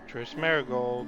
Trish Marigold.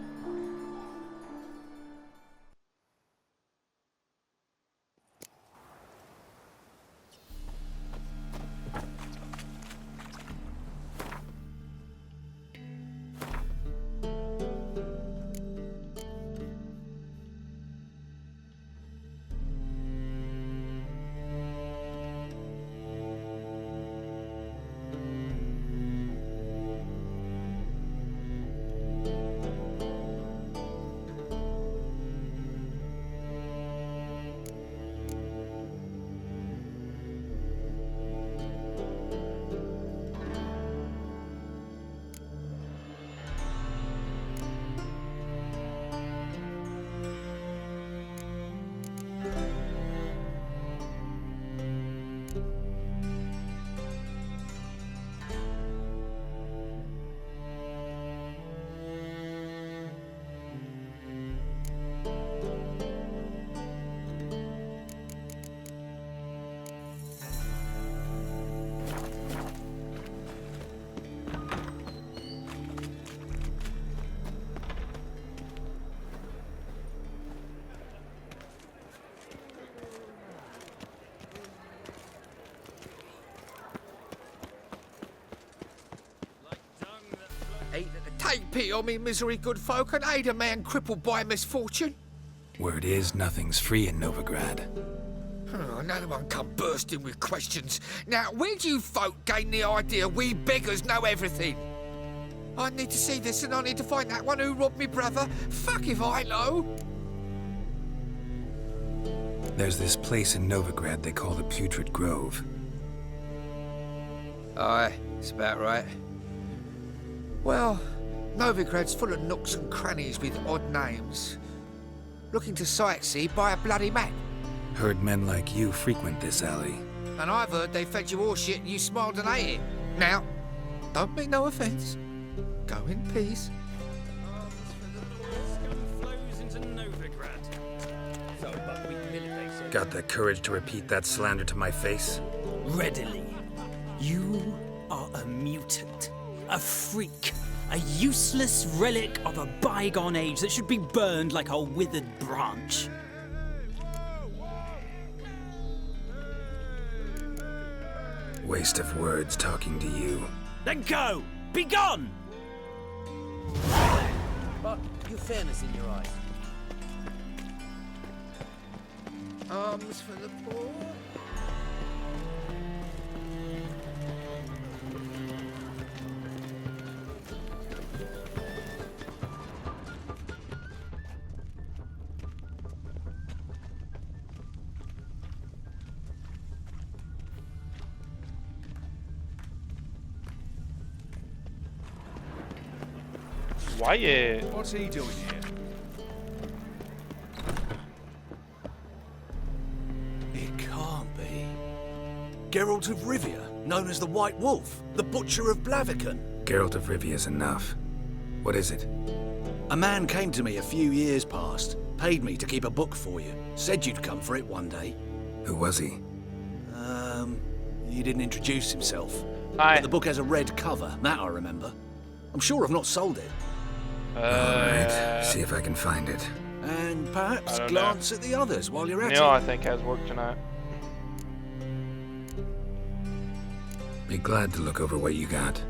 Take pity on me, misery, good folk, and aid a man crippled by misfortune. Word is, nothing's free in Novigrad. Another one come bursting with questions. Now, where do you folk gain the idea we beggars know everything? I need to see this, and I need to find that one who robbed me brother. Fuck if I know. There's this place in Novigrad they call the Putrid Grove. Aye, it's about right. Well, Novigrad's full of nooks and crannies with odd names. Looking to sightsee, buy a bloody map. Heard men like you frequent this alley. And I've heard they fed you horseshit and you smiled and ate it. Now, don't mean no offence. Go in peace. Got the courage to repeat that slander to my face? Readily. You are a mutant, a freak, a useless relic of a bygone age that should be burned like a withered branch. Waste of words talking to you. Then go! Be gone! But your fairness in your eyes. Arms for the poor. Wyatt. What's he doing here? It can't be. Geralt of Rivia, known as the White Wolf, the Butcher of Blaviken. Geralt of Rivia's enough. What is it? A man came to me a few years past, paid me to keep a book for you, said you'd come for it one day. Who was he? He didn't introduce himself. Aye. But the book has a red cover, that I remember. I'm sure I've not sold it. Alright, see if I can find it. And perhaps I don't glance at the others while you're at Neil, I it. think, has work tonight. Be glad to look over what you got.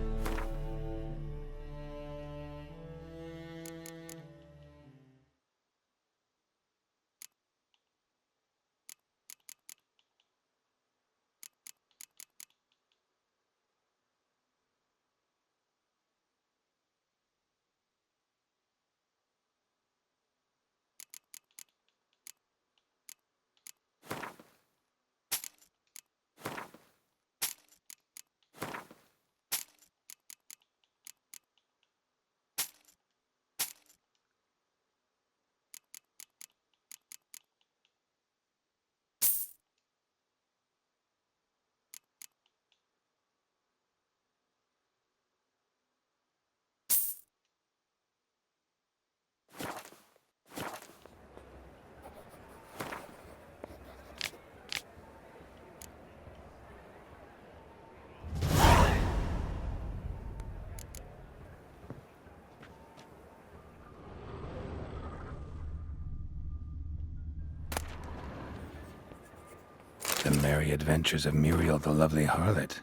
Merry Adventures of Muriel the Lovely Harlot,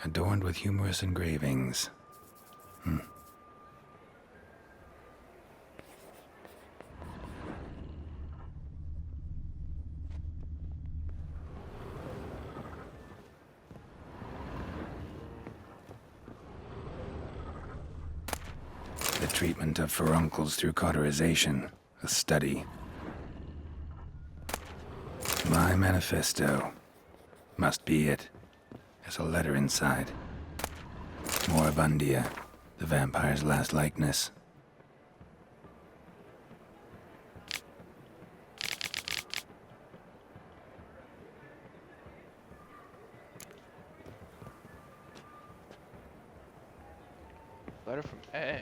adorned with humorous engravings. The treatment of furuncles through cauterization, a study. My manifesto. Must be it. There's a letter inside. Moribundia, the vampire's last likeness. Letter from A.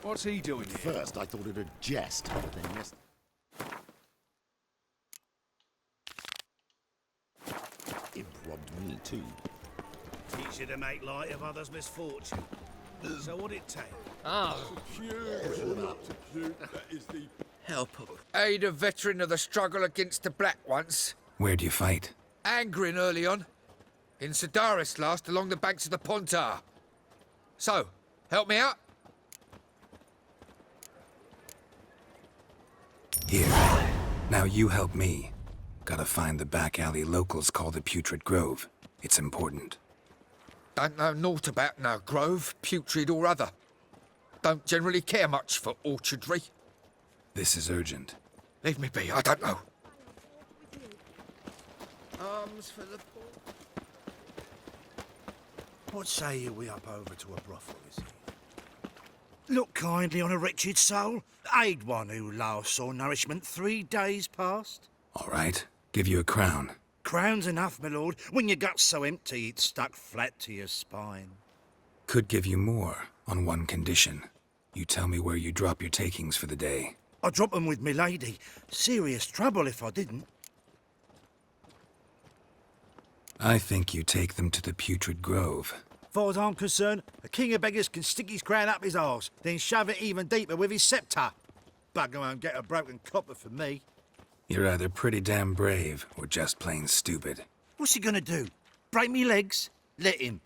What's he doing here? First, I thought it a jest, but then yes. It robbed me too. Easy to make light of others' misfortune. So what'd it take? Help. Aid a veteran of the struggle against the Black once. Where do you fight? Angrin early on. In Sedaris last, along the banks of the Pontar. So, help me out? Here. Now you help me. Gotta find the back alley locals call the Putrid Grove. It's important. Don't know naught about no grove, putrid or other. Don't generally care much for orchardry. This is urgent. Leave me be, I don't know. Arms for the poor. What say you we up over to a brothel, is he? Look kindly on a wretched soul. Aid one who last saw nourishment 3 days past. All right. Give you a crown. Crown's enough, my lord, when your gut's so empty it's stuck flat to your spine. Could give you more, on one condition. You tell me where you drop your takings for the day. I'd drop 'em with me lady. Serious trouble if I didn't. I think you take them to the Putrid Grove. Far as I'm concerned, a king of beggars can stick his crown up his arse, then shove it even deeper with his sceptre. Bugger won't get a broken copper from me. You're either pretty damn brave, or just plain stupid. What's he gonna do? Break me legs? Let him.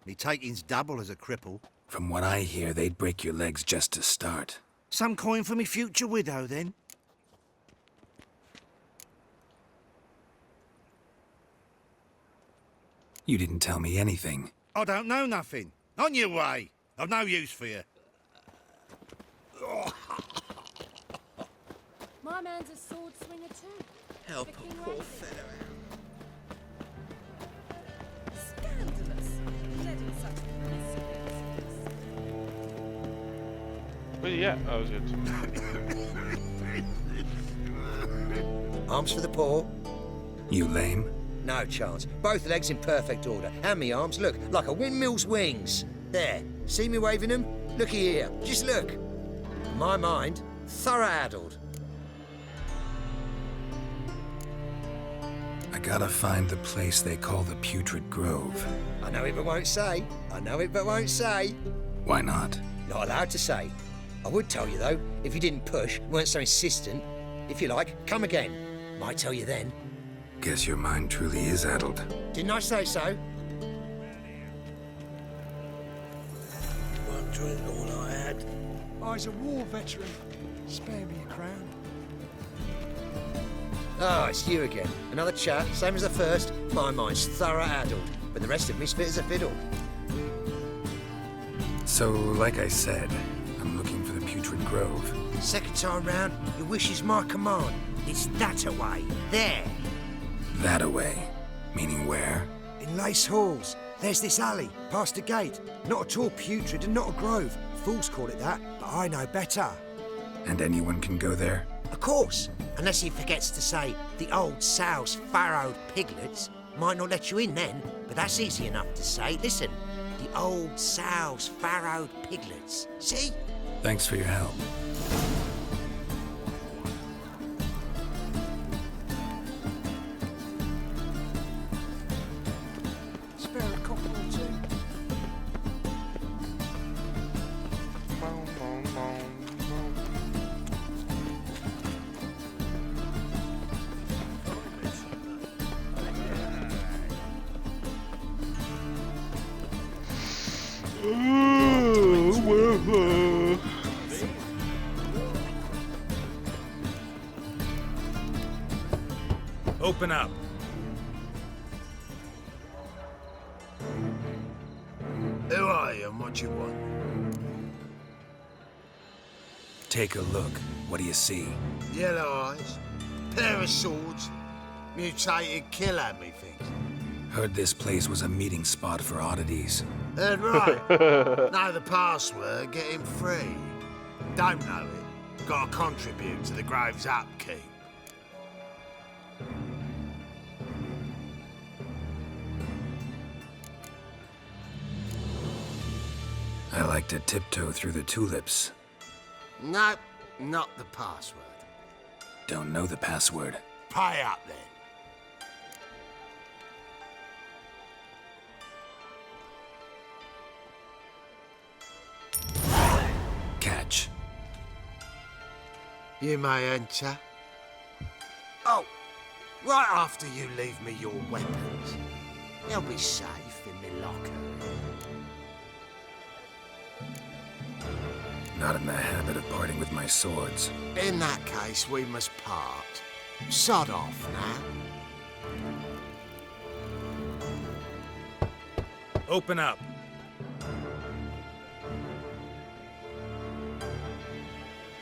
Me taking's double as a cripple. From what I hear, they'd break your legs just to start. Some coin for me future widow, then. You didn't tell me anything. I don't know nothing. On your way. I've no use for you. My man's a sword swinger too. Help The a king poor likes it. fellow out. Scandalous. Letting such miscreants. Where's he at? Oh, it's good. Arms for the poor. You lame? No chance. Both legs in perfect order. And me arms, look, like a windmill's wings. There. See me waving them? Looky here. Just look. My mind, thorough addled. I gotta find the place they call the Putrid Grove. I know it but won't say. I know it but won't say. Why not? Not allowed to say. I would tell you though, if you didn't push, weren't so insistent. If you like, come again. Might tell you then. Guess your mind truly is addled. Didn't I say so? One drink all I had. I's a war veteran. Spare me a crown. Oh, it's you again. Another chat, same as the first. My mind's thorough addled, but the rest of me's fit as a fiddle. So, like I said, I'm looking for the Putrid Grove. Second time round, your wish is my command. It's that away. There. That away. Meaning where? In Lace Halls. There's this alley, past the gate. Not at all putrid and not a grove. Fools call it that, but I know better. And anyone can go there? Of course, unless he forgets to say the old sow's farrowed piglets. Might not let you in then, but that's easy enough to say. Listen, the old sow's farrowed piglets. See? Thanks for your help. Spare a copper or two. Open up. Who are you and what you want? Take a look. What do you see? Yellow eyes, pair of swords, mutated killer me things. Heard this place was a meeting spot for oddities. Heard right. Know the password, get him free. Don't know it, gotta contribute to the Grove's upkeep. I like to tiptoe through the tulips. Nope, not the password. Don't know the password. Pay up then. Catch. You may enter. Oh, right after you leave me your weapons. They'll be safe in my locker. Not in the habit of parting with my swords. In that case, we must part. Sod off now. Open up.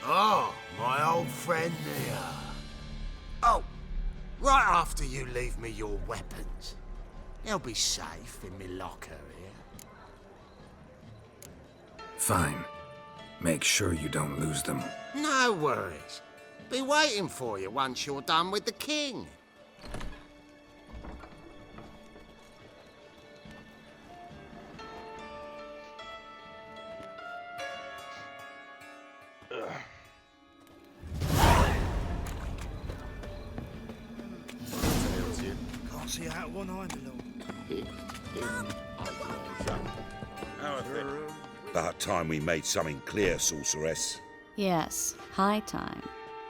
Oh, my old friend Nia. Oh, right after you leave me your weapons. They'll be safe in my locker here. Fine. Make sure you don't lose them. No worries. Be waiting for you once you're done with the king. Can't see out one eye, my lord. About time we made something clear, sorceress. Yes, high time.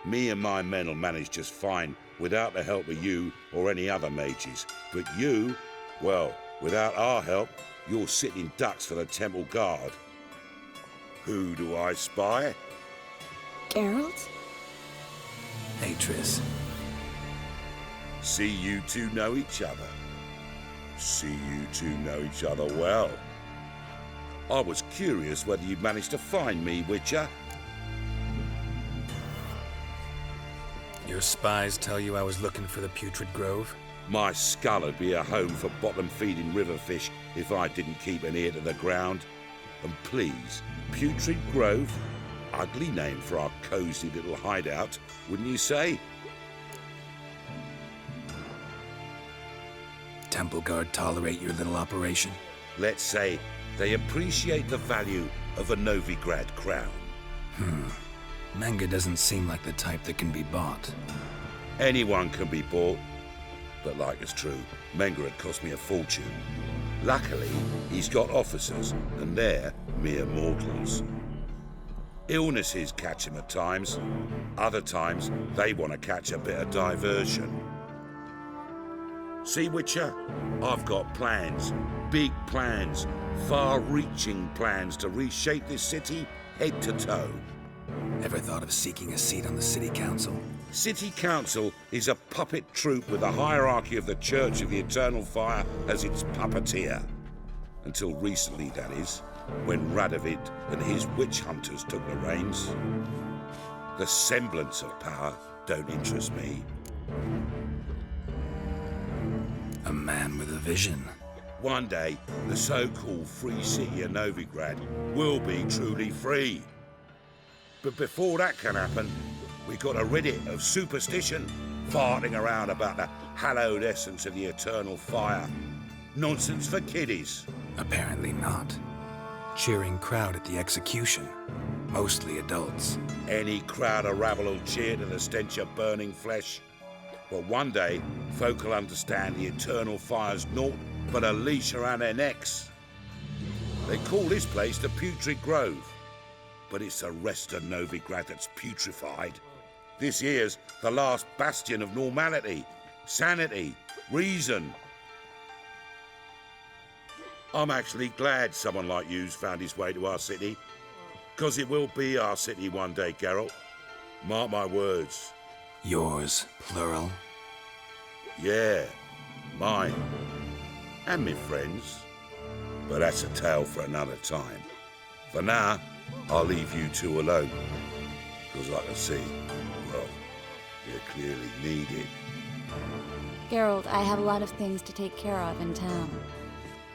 Me and my men will manage just fine without the help of you or any other mages. But you, well, without our help, you're sitting ducks for the temple guard. Who do I spy? Geralt? Hey, Triss. See you two know each other. See you two know each other well. I was curious whether you'd managed to find me, Witcher. Your spies tell you I was looking for the Putrid Grove? My skull would be a home for bottom-feeding river fish if I didn't keep an ear to the ground. And please, Putrid Grove? Ugly name for our cosy little hideout, wouldn't you say? Temple Guard tolerate your little operation? Let's say they appreciate the value of a Novigrad crown. Menga doesn't seem like the type that can be bought. Anyone can be bought. But like it's true, Menga had cost me a fortune. Luckily, he's got officers, and they're mere mortals. Illnesses catch him at times. Other times, they want to catch a bit of diversion. See, Witcher? I've got plans. Big plans. Far-reaching plans to reshape this city head to toe. Ever thought of seeking a seat on the City Council? City Council is a puppet troupe with the hierarchy of the Church of the Eternal Fire as its puppeteer. Until recently, that is, when Radovid and his witch hunters took the reins. The semblance of power don't interest me. A man with a vision. One day, the so-called free city of Novigrad will be truly free. But before that can happen, we got to rid it of superstition, farting around about the hallowed essence of the eternal fire. Nonsense for kiddies. Apparently not. Cheering crowd at the execution. Mostly adults. Any crowd of rabble will cheer to the stench of burning flesh. But one day, folk will understand the eternal fire's naught but a leash around their necks. They call this place the Putrid Grove. But it's the rest of Novigrad that's putrefied. This here's the last bastion of normality, sanity, reason. I'm actually glad someone like you's found his way to our city. 'Cause it will be our city one day, Geralt. Mark my words. Yours, plural? Yeah, mine. And me friends. But that's a tale for another time. For now, I'll leave you two alone. 'Cause I can see, well, you clearly need it. Geralt, I have a lot of things to take care of in town.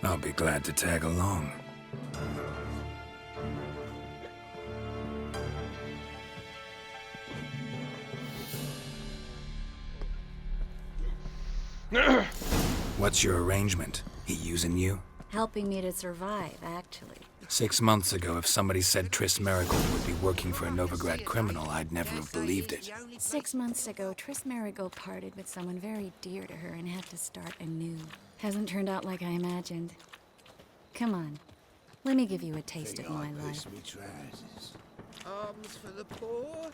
I'll be glad to tag along. What's your arrangement? He using you? Helping me to survive, actually. 6 months ago, if somebody said Triss Merigold would be working for a Novigrad criminal, I'd never have believed it. 6 months ago, Triss Merigold parted with someone very dear to her and had to start anew. Hasn't turned out like I imagined. Come on, let me give you a taste of my life. Arms for the poor.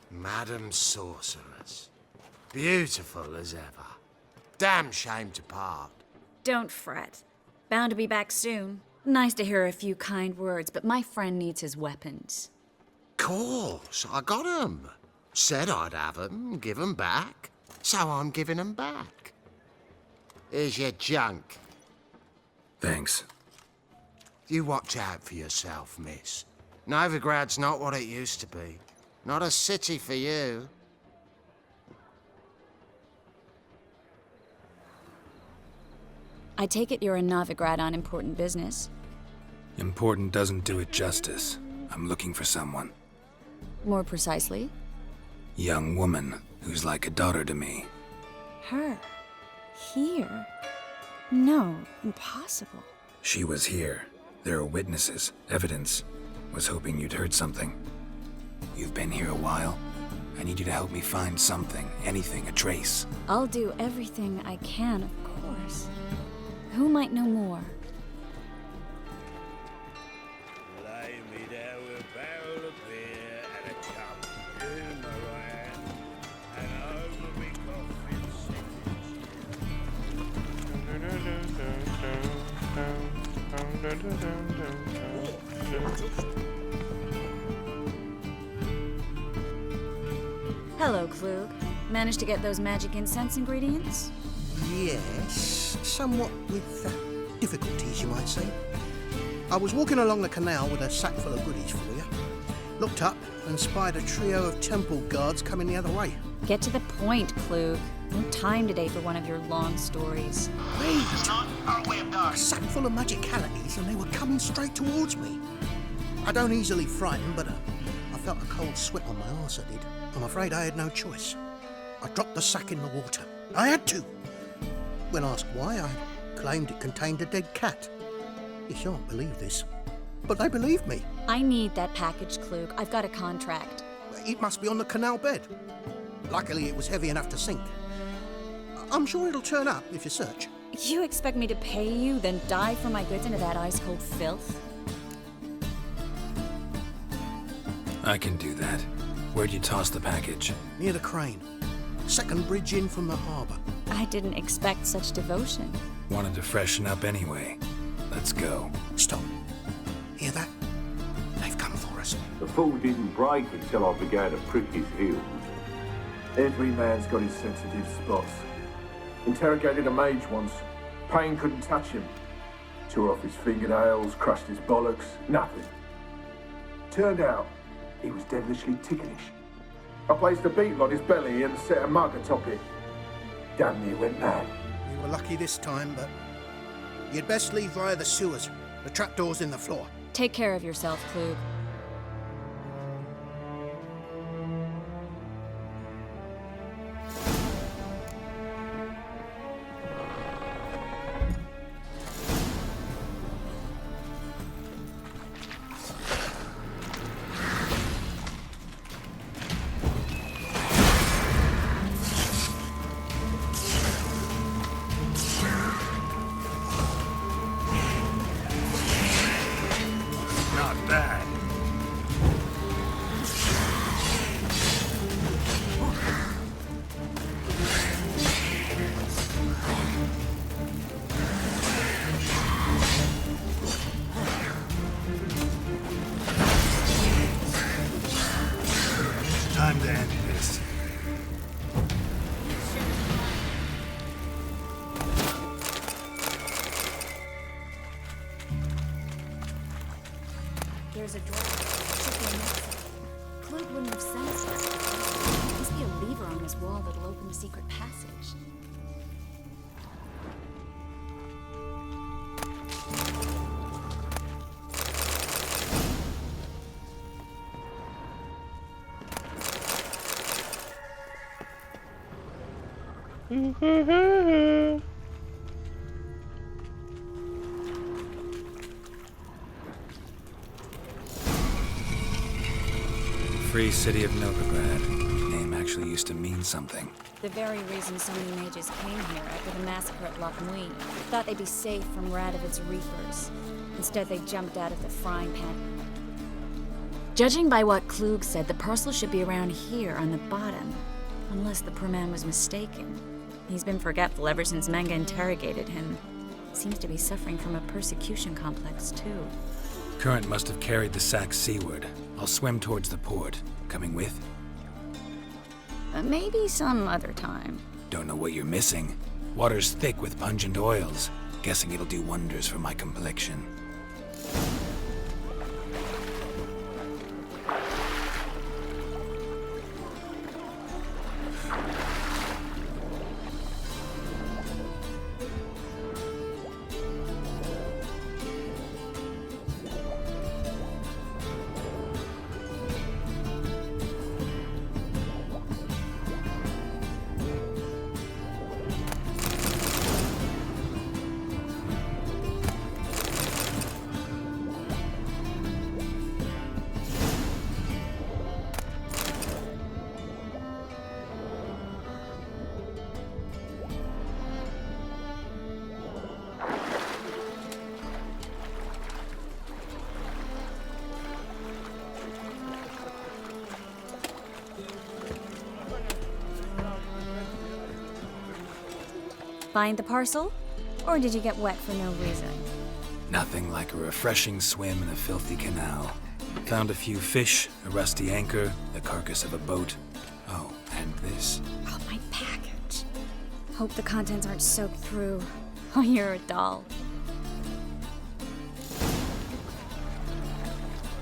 Madam Sorceress. Beautiful as ever. Damn shame to part. Don't fret. Bound to be back soon. Nice to hear a few kind words, but my friend needs his weapons. Course, I got 'em. Said I'd have 'em, give 'em back. So I'm giving 'em back. Here's your junk. Thanks. You watch out for yourself, miss. Novigrad's not what it used to be. Not a city for you. I take it you're in Novigrad on important business. Important doesn't do it justice. I'm looking for someone. More precisely? Young woman who's like a daughter to me. Her? Here? No, impossible. She was here. There are witnesses, evidence. Was hoping you'd heard something. You've been here a while. I need you to help me find something, anything, a trace. I'll do everything I can, of course. Who might know more? Lay me down with a barrel of beer and a cup in my hand, and over me coffin Hello, Klug. Managed to get those magic incense ingredients? Yes, somewhat with difficulties, you might say. I was walking along the canal with a sack full of goodies for you. Looked up and spied a trio of temple guards coming the other way. Get to the point, Klug. No time today for one of your long stories. Wait! A sack full of magicalities and they were coming straight towards me. I don't easily frighten, but I felt a cold sweat on my arse, I did. I'm afraid I had no choice. I dropped the sack in the water. I had to. When asked why, I claimed it contained a dead cat. You shan't believe this, but they believed me. I need that package, Klug. I've got a contract. It must be on the canal bed. Luckily, it was heavy enough to sink. I'm sure it'll turn up if you search. You expect me to pay you, then dive for my goods into that ice-cold filth? I can do that. Where'd you toss the package? Near the crane. Second bridge in from the harbour. I didn't expect such devotion. Wanted to freshen up anyway. Let's go. Stop. Hear that? They've come for us. The fall didn't break until I began to prick his heels. Every man's got his sensitive spots. Interrogated a mage once. Pain couldn't touch him. Tore off his fingernails, crushed his bollocks, nothing. Turned out, he was devilishly ticklish. I placed a beetle on his belly and set a mug atop it. Damn near went mad. You were lucky this time, but you'd best leave via the sewers. The trapdoor's in the floor. Take care of yourself, Klug. There's a drawer. Should be a mixer. Clute wouldn't have sent us this. There must be a lever on this wall that'll open the secret passage. Free City of Novigrad. Name actually used to mean something. The very reason so many mages came here after the massacre at Loch Muin. Thought they'd be safe from Radovid's reapers. Instead, they jumped out of the frying pan. Judging by what Klug said, the parcel should be around here on the bottom. Unless the poor man was mistaken. He's been forgetful ever since Manga interrogated him. Seems to be suffering from a persecution complex, too. Current must have carried the sack seaward. I'll swim towards the port. Coming with? Maybe some other time. Don't know what you're missing. Water's thick with pungent oils. Guessing it'll do wonders for my complexion. Find the parcel? Or did you get wet for no reason? Nothing like a refreshing swim in a filthy canal. Found a few fish, a rusty anchor, the carcass of a boat. Oh, and this. Oh, my package. Hope the contents aren't soaked through. Oh, you're a doll.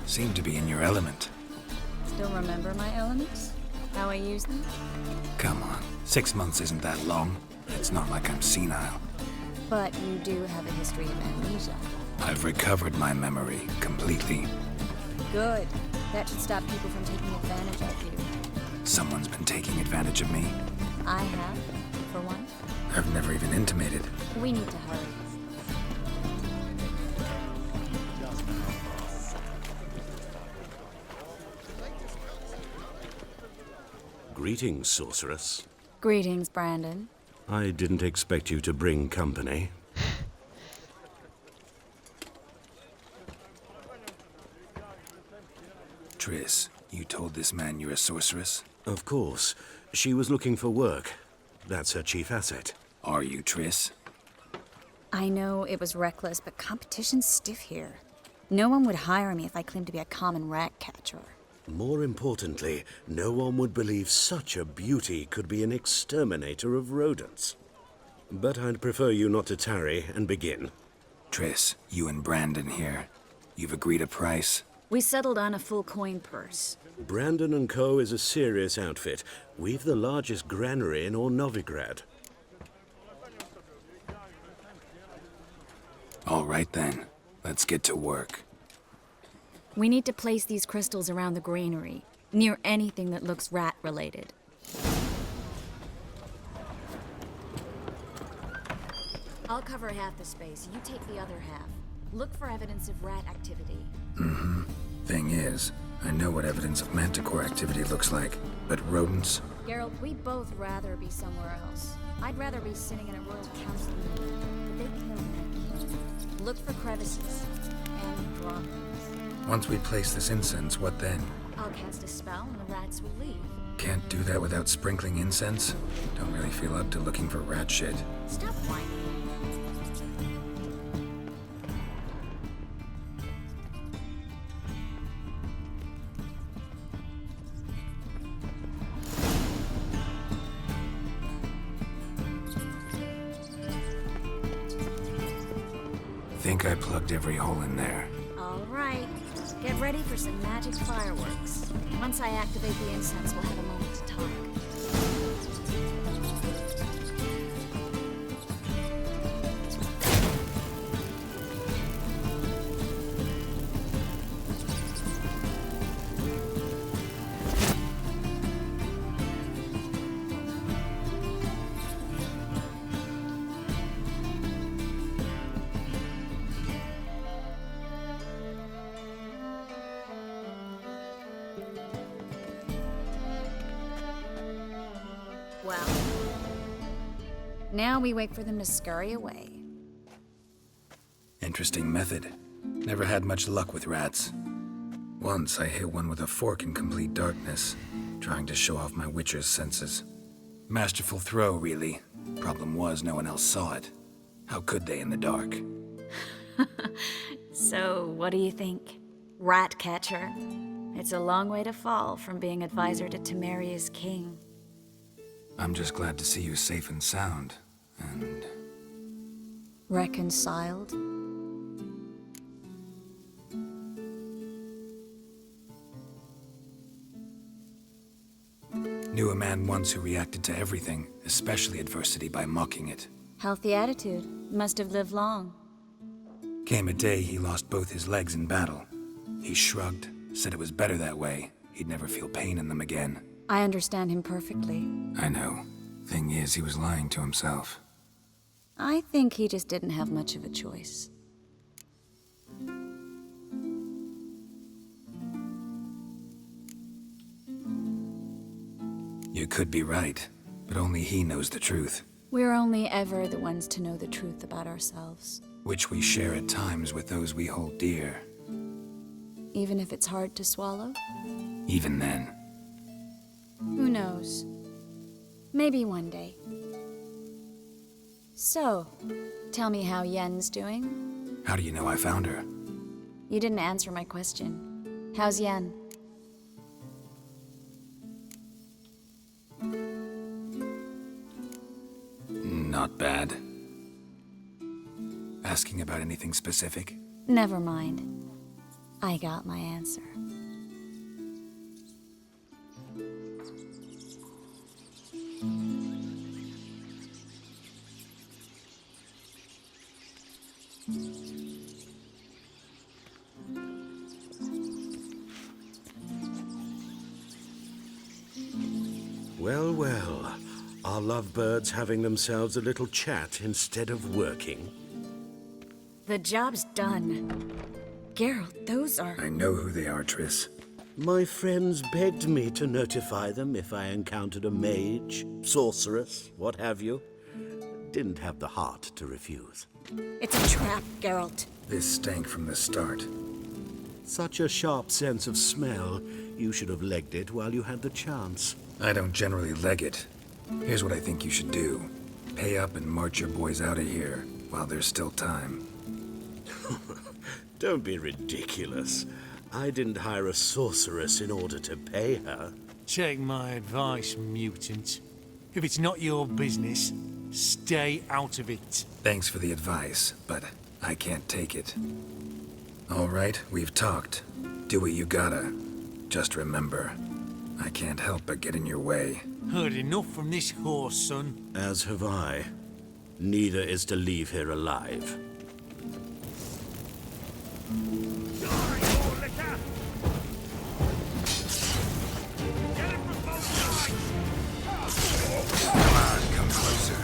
Seem to be in your element. Still remember my elements? How I use them? Come on, 6 months isn't that long. It's not like I'm senile. But you do have a history of amnesia. I've recovered my memory completely. Good. That should stop people from taking advantage of you. Someone's been taking advantage of me. I have, for one. I've never even intimated. We need to hurry. Greetings, sorceress. Greetings, Brandon. I didn't expect you to bring company. Triss, you told this man you're a sorceress? Of course. She was looking for work. That's her chief asset. Are you, Triss? I know it was reckless, but competition's stiff here. No one would hire me if I claimed to be a common rat catcher. More importantly, no one would believe such a beauty could be an exterminator of rodents. But I'd prefer you not to tarry and begin. Triss, you and Brandon here. You've agreed a price? We settled on a full coin purse. Brandon & Co. is a serious outfit. We've the largest granary in all Novigrad. All right then. Let's get to work. We need to place these crystals around the granary, near anything that looks rat-related. I'll cover half the space, you take the other half. Look for evidence of rat activity. Mm-hmm. Thing is, I know what evidence of manticore activity looks like, but rodents? Geralt, we'd both rather be somewhere else. I'd rather be sitting in a royal council meeting, but they kill me. Look for crevices and droppings. Once we place this incense, what then? I'll cast a spell and the rats will leave. Can't do that without sprinkling incense? Don't really feel up to looking for rat shit. Stop whining. Think I plugged every hole in there. All All right. Get ready for some magic fireworks. Once I activate the incense, we'll have a moment to talk. Well, now we wait for them to scurry away. Interesting method. Never had much luck with rats. Once I hit one with a fork in complete darkness, trying to show off my Witcher's senses. Masterful throw, really. Problem was, no one else saw it. How could they in the dark? So, what do you think? Rat catcher? It's a long way to fall from being advisor to Temeria's king. I'm just glad to see you safe and sound, and... Reconciled? Knew a man once who reacted to everything, especially adversity, by mocking it. Healthy attitude. Must have lived long. Came a day he lost both his legs in battle. He shrugged, said it was better that way. He'd never feel pain in them again. I understand him perfectly. I know. Thing is, he was lying to himself. I think he just didn't have much of a choice. You could be right, but only he knows the truth. We're only ever the ones to know the truth about ourselves. Which we share at times with those we hold dear. Even if it's hard to swallow? Even then. Who knows? Maybe one day. So, tell me how Yen's doing? How do you know I found her? You didn't answer my question. How's Yen? Not bad. Asking about anything specific? Never mind. I got my answer. Well, well. Are lovebirds having themselves a little chat instead of working? The job's done. Geralt, those are... I know who they are, Triss. My friends begged me to notify them if I encountered a mage, sorceress, what have you. Didn't have the heart to refuse. It's a trap, Geralt. This stank from the start. Such a sharp sense of smell. You should have legged it while you had the chance. I don't generally leg it. Here's what I think you should do. Pay up and march your boys out of here while there's still time. Don't be ridiculous. I didn't hire a sorceress in order to pay her. Take my advice, mutant. If it's not your business, stay out of it. Thanks for the advice, but I can't take it. All right, we've talked. Do what you gotta. Just remember, I can't help but get in your way. Heard enough from this horse, son. As have I. Neither is to leave here alive. Come on, come closer.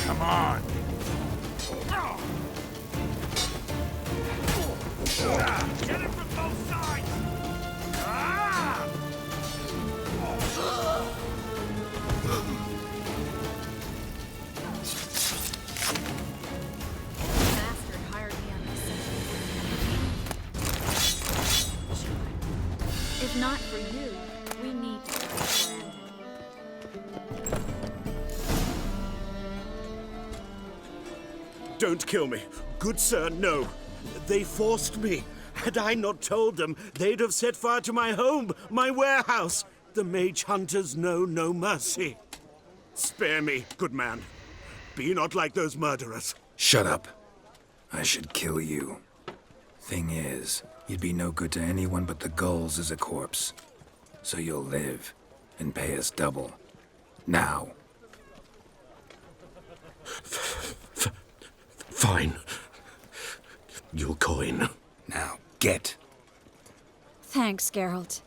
Come on. Get him from both sides! Bastard hired me on this sentence. If not for you, we need to kill Brandon. Don't kill me. Good sir, no. They forced me. Had I not told them, they'd have set fire to my home, my warehouse. The mage hunters know no mercy. Spare me, good man. Be not like those murderers. Shut up. I should kill you. Thing is, you'd be no good to anyone but the gulls as a corpse. So you'll live and pay us double. Now. Fine. Your coin. Now, get. Thanks, Geralt.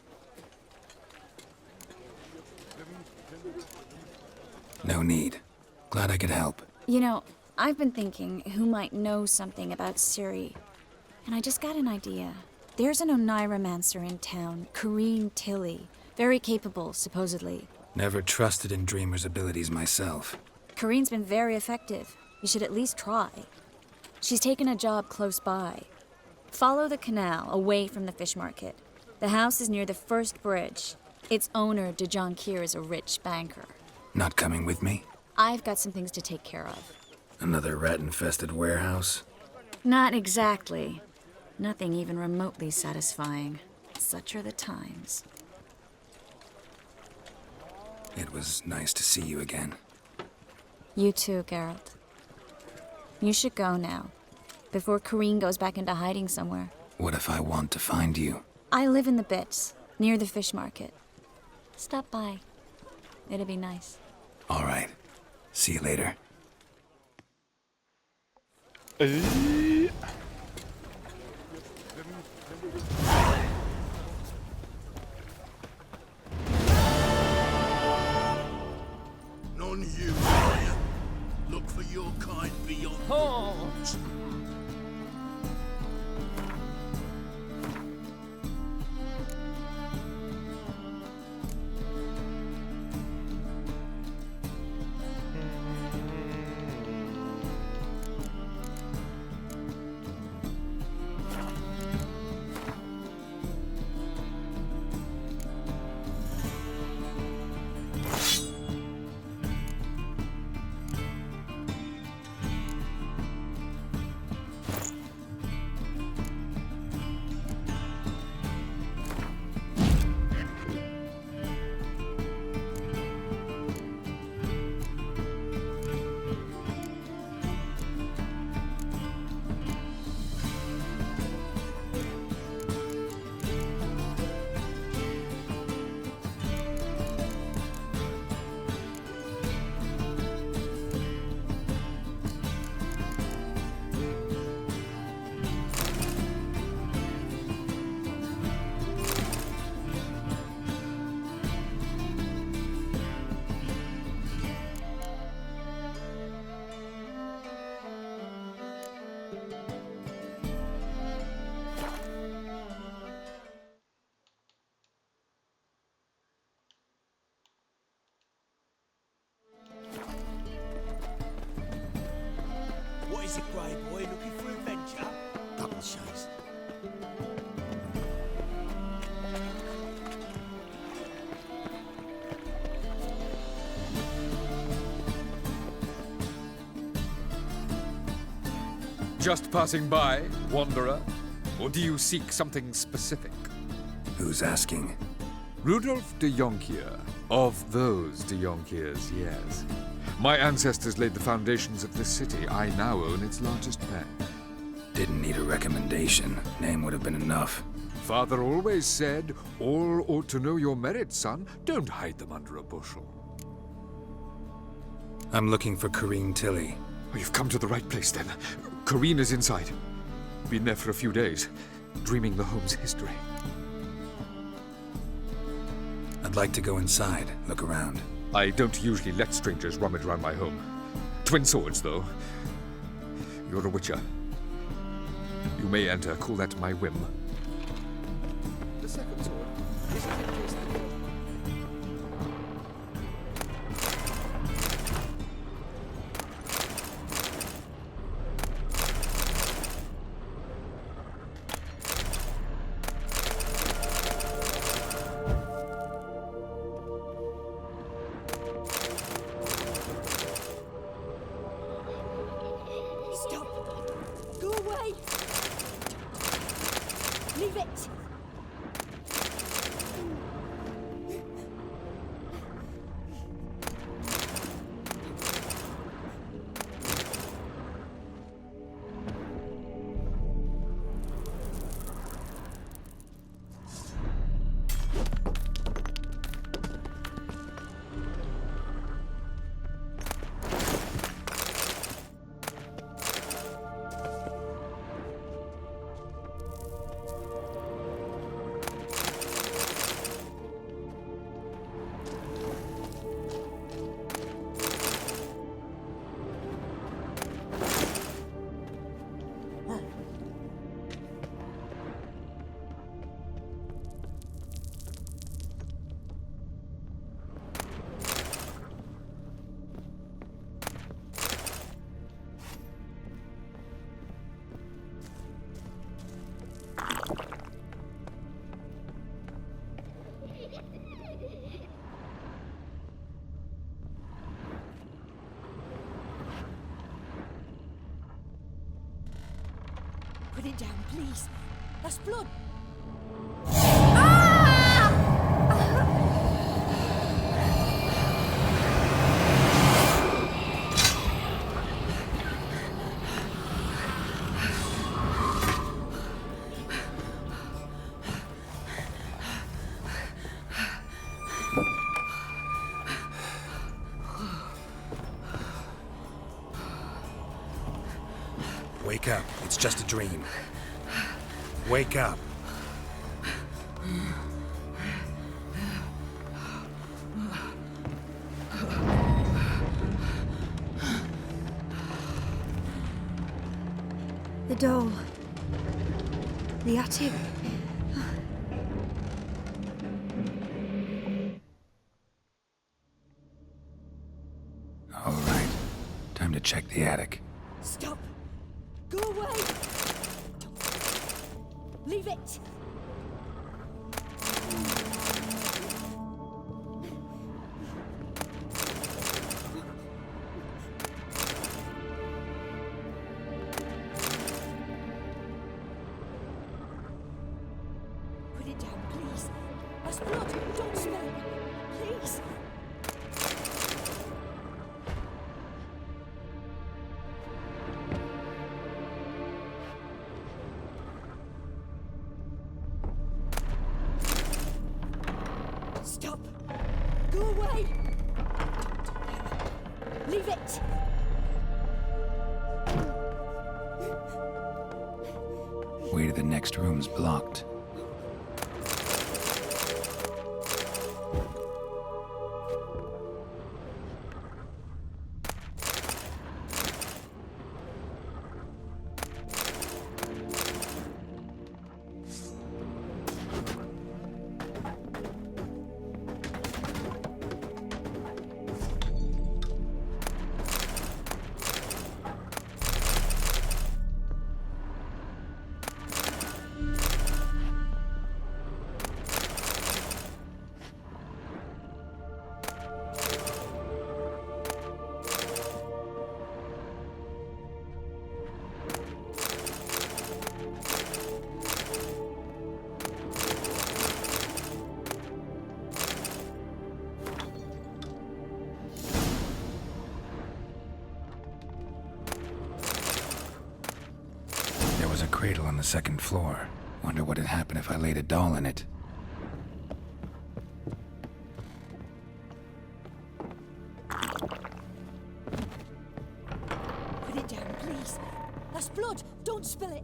No need. Glad I could help. You know, I've been thinking who might know something about Ciri. And I just got an idea. There's an Oneiromancer in town, Corrine Tilly. Very capable, supposedly. Never trusted in Dreamer's abilities myself. Corrine's been very effective. You should at least try. She's taken a job close by. Follow the canal away from the fish market. The house is near the first bridge. Its owner, de Jonquier, is a rich banker. Not coming with me? I've got some things to take care of. Another rat-infested warehouse? Not exactly. Nothing even remotely satisfying. Such are the times. It was nice to see you again. You too, Geralt. You should go now, before Corrine goes back into hiding somewhere. What if I want to find you? I live in the Bits, near the fish market. Stop by. It'll be nice. All right. See you later. None you, liar. Look for your kind beyond the odds. What is it, Grey Boy? Looking for adventure? Double chase. Just passing by, wanderer? Or do you seek something specific? Who's asking? Rudolf de Jonquier. Of those de Jonquiers, yes. My ancestors laid the foundations of this city. I now own its largest bank. Didn't need a recommendation. Name would have been enough. Father always said, all ought to know your merits, son. Don't hide them under a bushel. I'm looking for Corrine Tilly. Oh, you've come to the right place, then. Corrine is inside. Been there for a few days, dreaming the home's history. I'd like to go inside, look around. I don't usually let strangers rummage around my home. twin swords, though. You're a witcher. You may enter, call that my whim. The second sword isn't in case the Stop! Go away! Leave it! Put it down, please. That's blood. Wake up. It's just a dream. Wake up. The doll. The attic. All right. Time to check the attic. Stop! Go away! Leave it! Put it down, please. That's blood. Don't smell it. Please. Stop! Go away! Leave it! Way to the next room's blocked. There was a cradle on the second floor. Wonder what'd happen if I laid a doll in it. Put it down, please. That's blood. Don't spill it.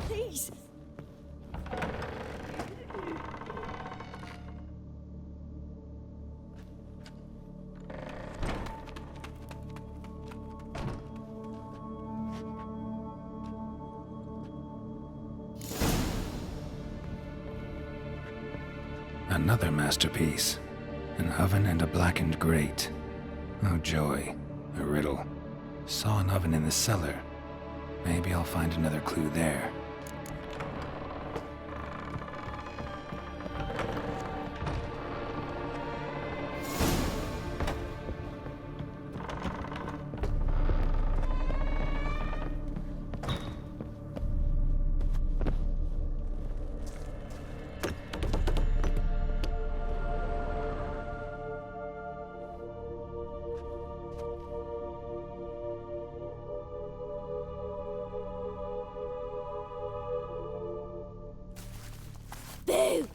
Please. Another masterpiece. An oven and a blackened grate. Oh joy. A riddle. Saw an oven in the cellar. Maybe I'll find another clue there. Boo!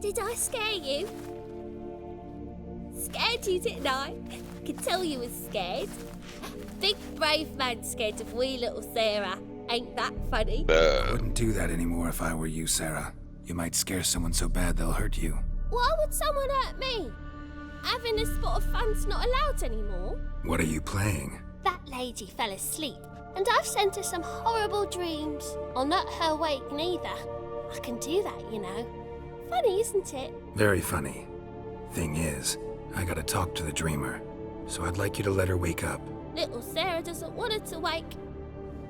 Did I scare you? Scared you, didn't I? Could tell you was scared. Big brave man scared of wee little Sarah. Ain't that funny? I wouldn't do that anymore if I were you, Sarah. You might scare someone so bad they'll hurt you. Why would someone hurt me? Having a spot of fun's not allowed anymore. What are you playing? That lady fell asleep, and I've sent her some horrible dreams. I'll not her wake neither. I can do that, you know. Funny, isn't it? Very funny. Thing is, I gotta talk to the dreamer, so I'd like you to let her wake up. Little Sarah doesn't want her to wake.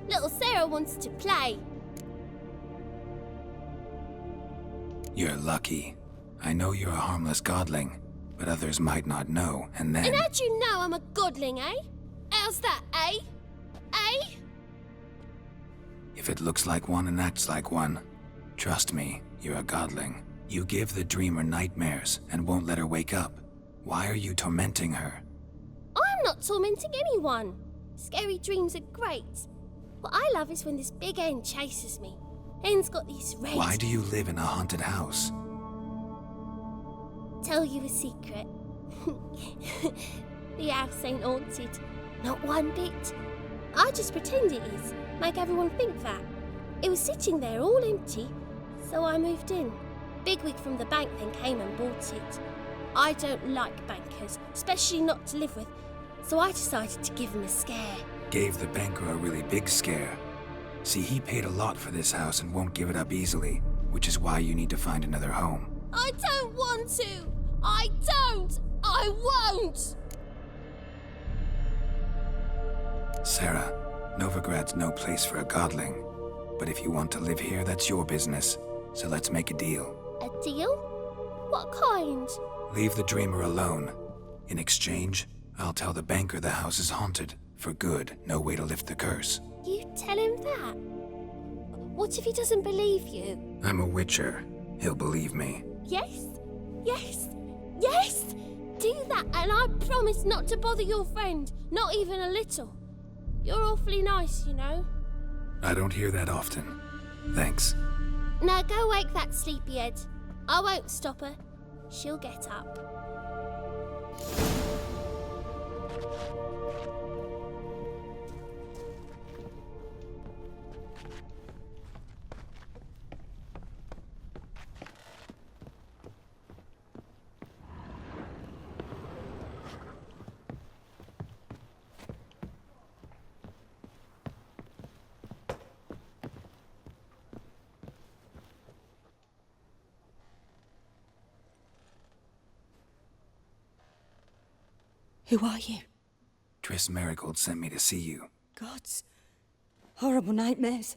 Little Sarah wants to play. You're lucky. I know you're a harmless godling, but others might not know, and then... And how'd you know I'm a godling, eh? How's that, eh? Eh? If it looks like one and acts like one, trust me, you're a godling. You give the dreamer nightmares and won't let her wake up. Why are you tormenting her? I'm not tormenting anyone. Scary dreams are great. What I love is when this big hen chases me. Hen's got these red... Why do you live in a haunted house? Tell you a secret. The house ain't haunted. Not one bit. I just pretend it is. Make everyone think that. It was sitting there all empty, so I moved in. Bigwig from the bank then came and bought it. I don't like bankers, especially not to live with, so I decided to give him a scare. Gave the banker a really big scare. See, he paid a lot for this house and won't give it up easily, which is why you need to find another home. I don't want to! I don't! I won't! Sarah, Novigrad's no place for a godling. But if you want to live here, that's your business. So let's make a deal. A deal? What kind? Leave the dreamer alone. In exchange, I'll tell the banker the house is haunted. For good, no way to lift the curse. You tell him that? What if he doesn't believe you? I'm a witcher. He'll believe me. Yes? Yes? Yes! Do that and I promise not to bother your friend. Not even a little. You're awfully nice, you know. I don't hear that often. Thanks. Now go wake that sleepyhead. I won't stop her. She'll get up. Who are you? Triss Merigold sent me to see you. Gods. Horrible nightmares.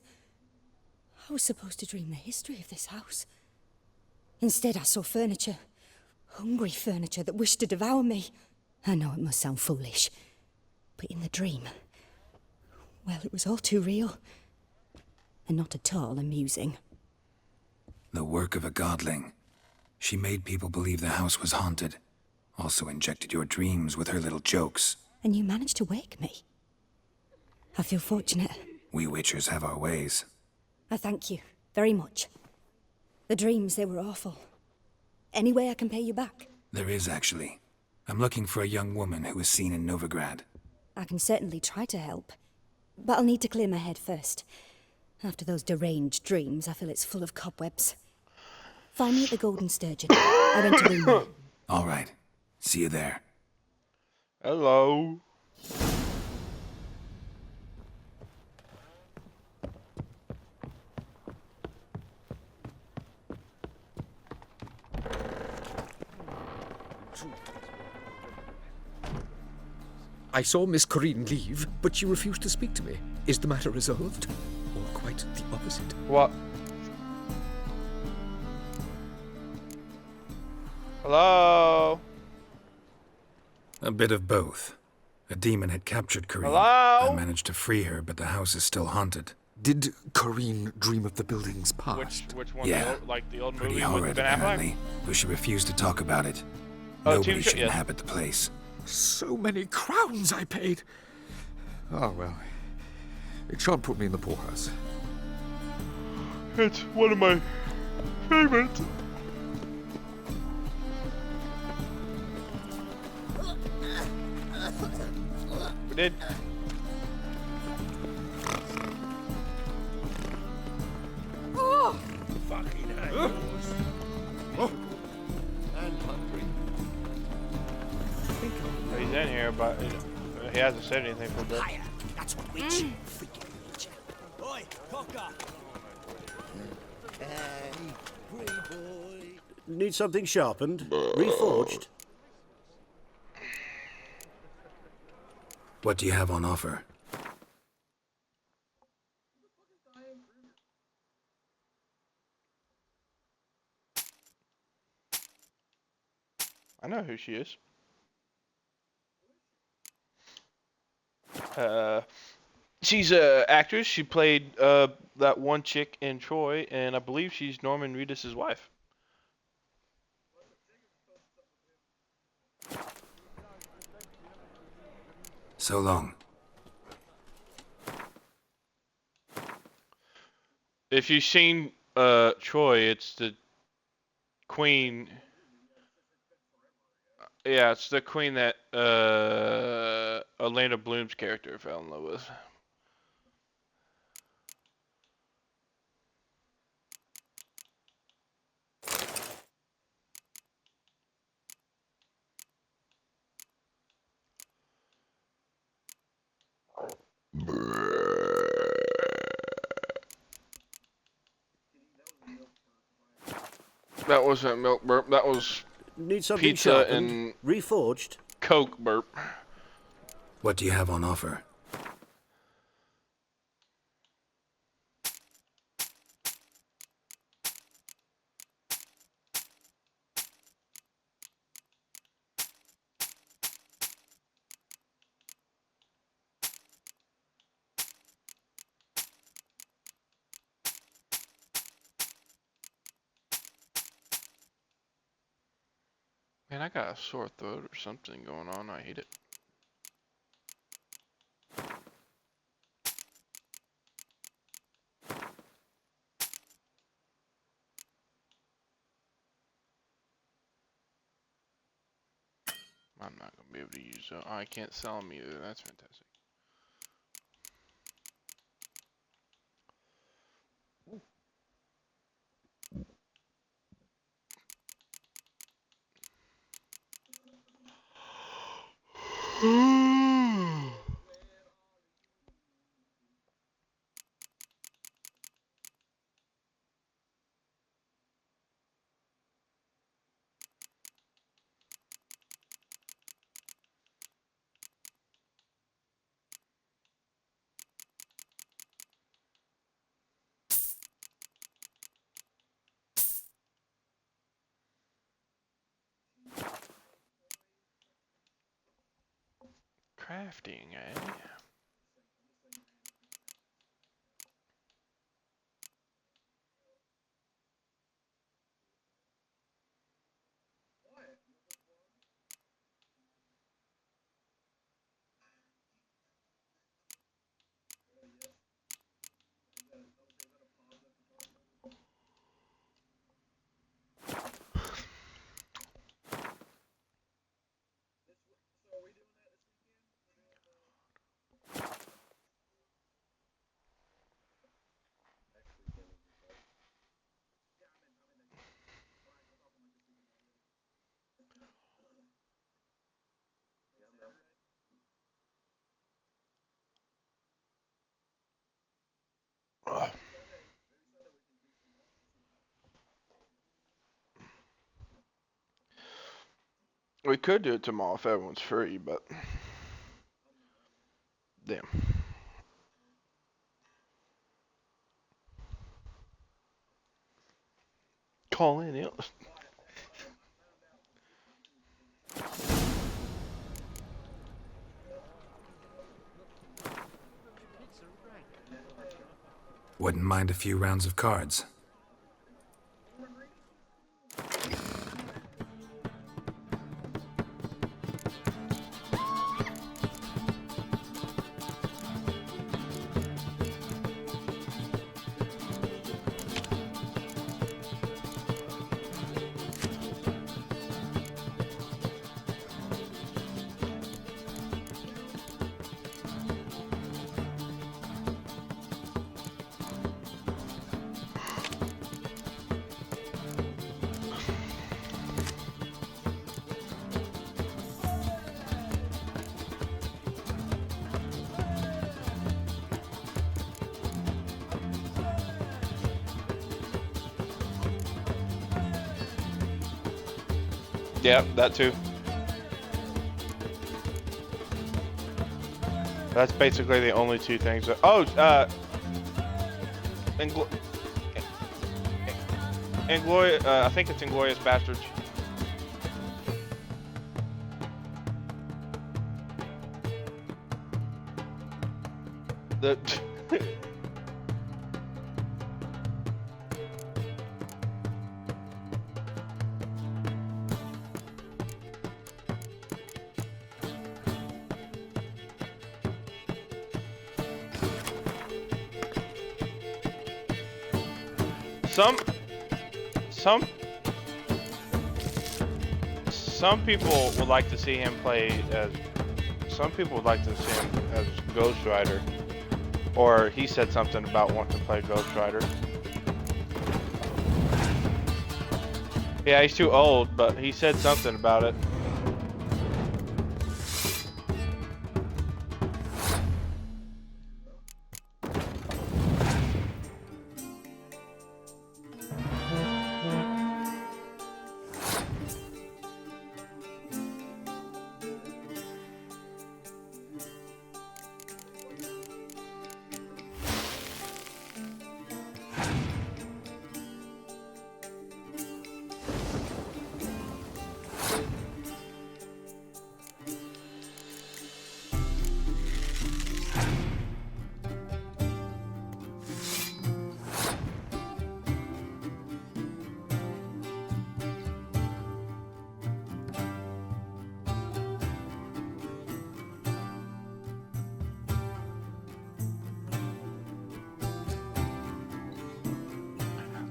I was supposed to dream the history of this house. Instead, I saw furniture. Hungry furniture that wished to devour me. I know it must sound foolish, but in the dream, well, it was all too real. And not at all amusing. The work of a godling. She made people believe the house was haunted. Also injected your dreams with her little jokes. And you managed to wake me. I feel fortunate. We witchers have our ways. I thank you very much. The dreams, they were awful. Any way I can pay you back? There is, actually. I'm looking for a young woman who was seen in Novigrad. I can certainly try to help. But I'll need to clear my head first. After those deranged dreams, I feel it's full of cobwebs. Find me at the Golden Sturgeon. I went to bring you. All right. See you there. Hello. I saw Miss Corinne leave, but she refused to speak to me. Is the matter resolved? Or quite the opposite? What? Hello? A bit of both. A demon had captured Corinne. Hello? I managed to free her, but the house is still haunted. Did Corinne dream of the building's past? Which one? Yeah. Like the old Pretty movie horrid, with Ben Affleck? apparently. Though she refused to talk about it. Oh, Nobody TV should show, yeah. inhabit the place. So many crowns I paid. Oh, well. It shan't put me in the poorhouse. It's one of my favorites. We did. Oh, fucking hell. And hungry. He's in here, but he hasn't said anything for a bit. That's what we chew. Oi, Cocker! Need something sharpened? Reforged? What do you have on offer? I know who she is. She's a actress. She played that one chick in Troy, and I believe she's Norman Reedus' wife. So long. If you've seen Troy, it's the queen. Yeah, it's the queen that Elena Bloom's character fell in love with. That wasn't milk burp. That was Need something pizza sharpened? and Reforged? Coke burp. What do you have on offer? Man, I got a sore throat or something going on. I hate it. I'm not gonna be able to use that. I can't sell them either. That's fantastic. Crafting, eh? We could do it tomorrow if everyone's free, but Damn. Call in, yeah. Wouldn't mind a few rounds of cards. Yeah, that too. That's basically the only two things. I think it's Inglourious Basterds. The some people would like to see him play as. Some people would like to see him as Ghost Rider, or he said something about wanting to play Ghost Rider. Yeah, he's too old, but he said something about it.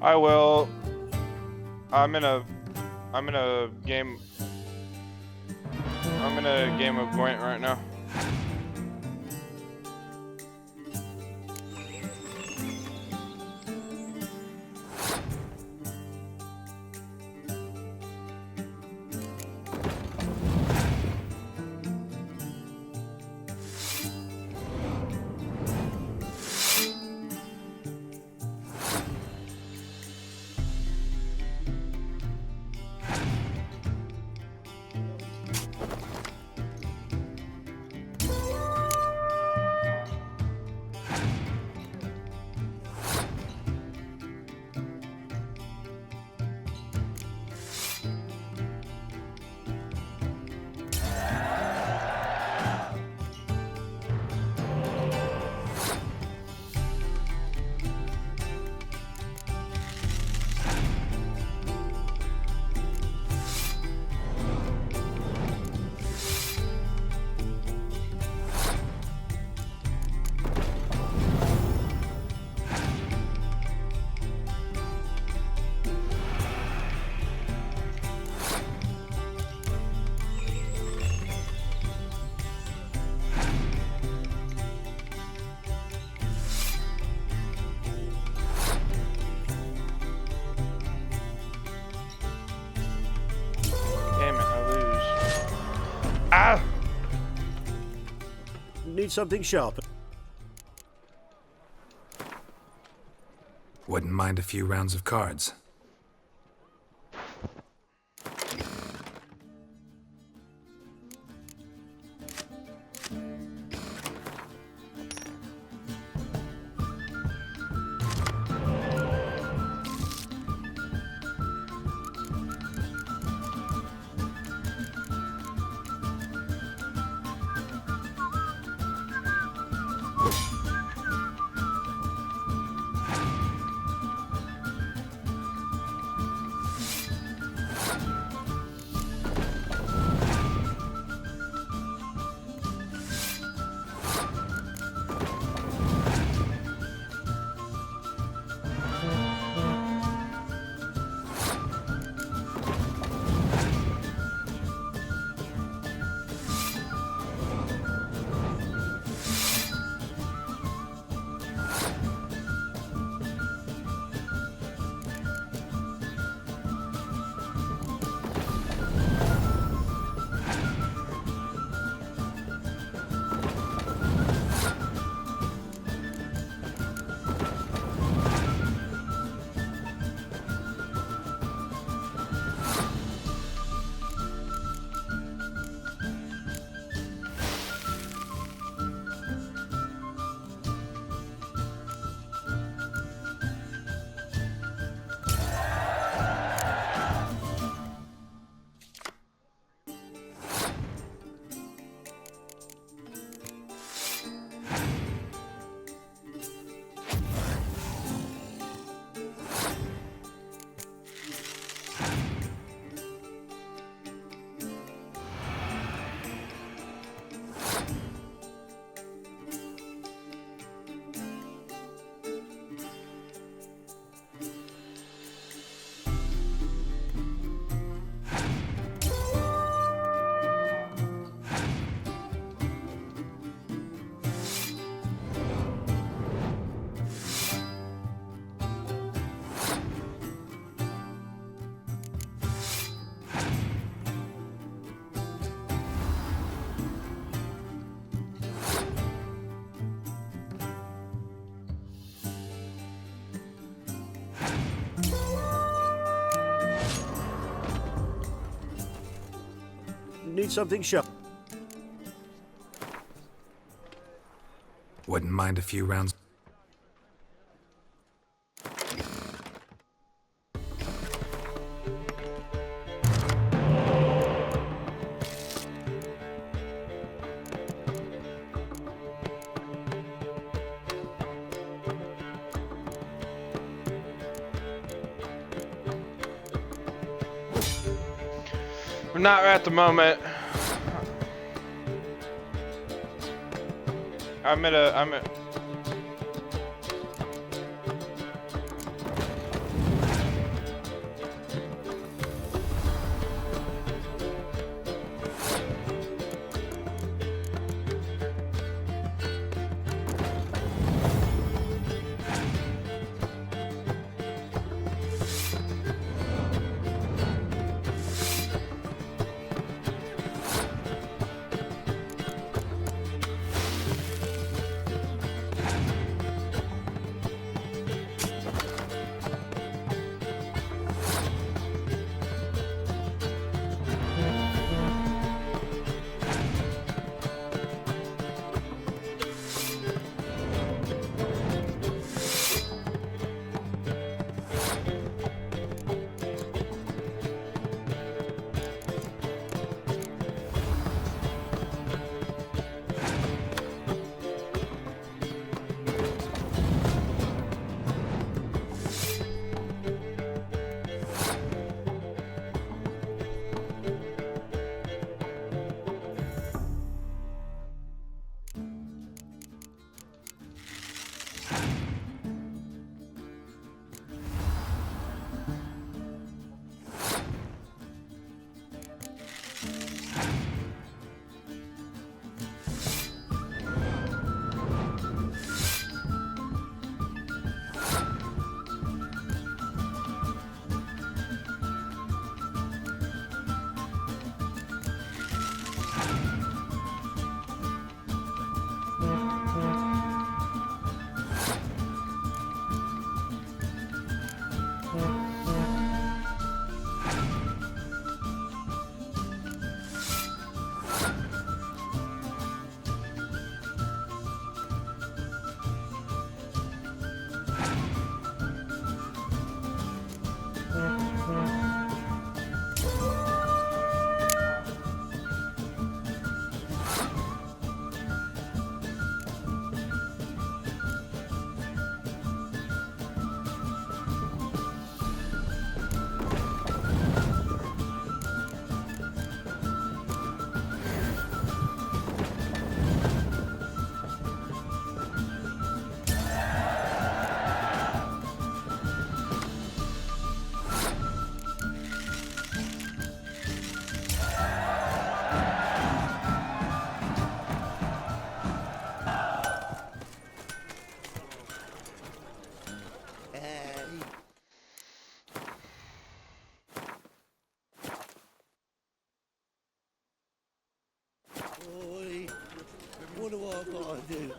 I will. I'm in a game of Gwent right now. Need something sharp. Wouldn't mind a few rounds of cards. need something sharp. Wouldn't mind a few rounds. We're not at the moment. I'm at. What do I gotta do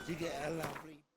to get a lovely